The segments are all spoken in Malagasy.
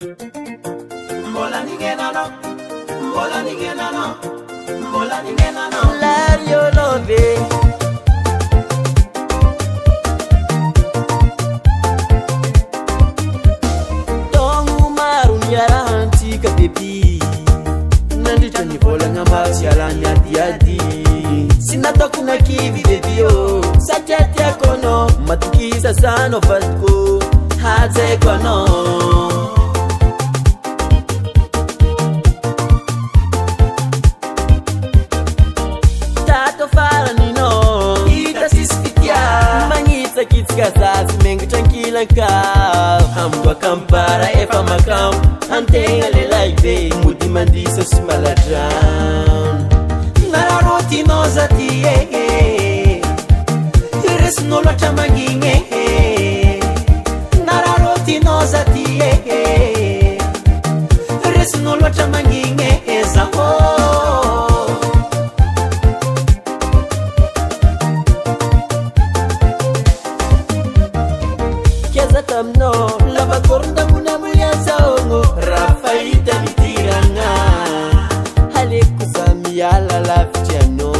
Mbola ningenano, Mbola ningenano, Mbola ningenano. Lariot love. Tongu maru nyara antika baby. Nandito ni bola ngambasi alani adi. Sinata kuna kivi baby yo. Sajati akono matukisa sano fatko. Hate kono. Casas, mengo tranquila ka. Amgo kampara e fama kam. Antenga le live, mudi mandiso si maladran. Nararoti nozati Iris no lo chamanginge. Nararoti nozati Iris no lo chamanginge. Zamo. No, lava corda muna mulya saongo Rafaita mitiranga Hale kusami ala laftiano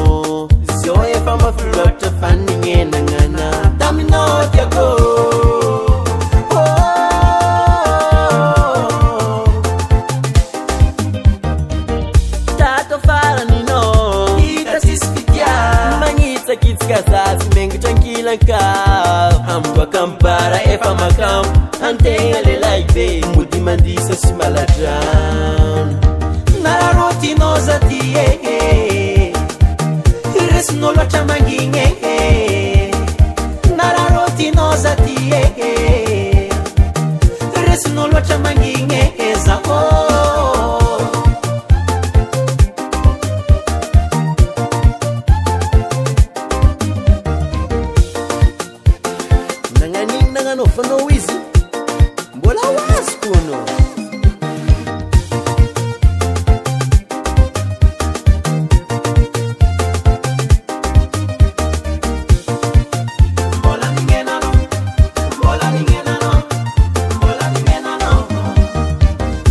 Zoe fama flota fanninge nangana Tamino tiago Tato faranino Ita sispitia Mangita kitska sasi mengu tranquila ka Amgo kampara e fama kam Antenga le live mudi mandiso si maladran. Nararoti nozati Iris no lo chamanginge. Nararoti nozati Iris no lo chamanginge. Zamo. No for no reason. Mbola was kuno. Mbola ningenano, Mbola ningenano, Mbola ningenano.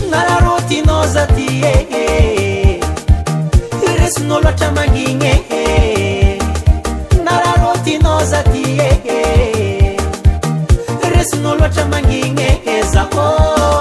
Nararoti nozati Iris no lo chamanginge. Nararoti nozati no lo chamanginge. Zamo.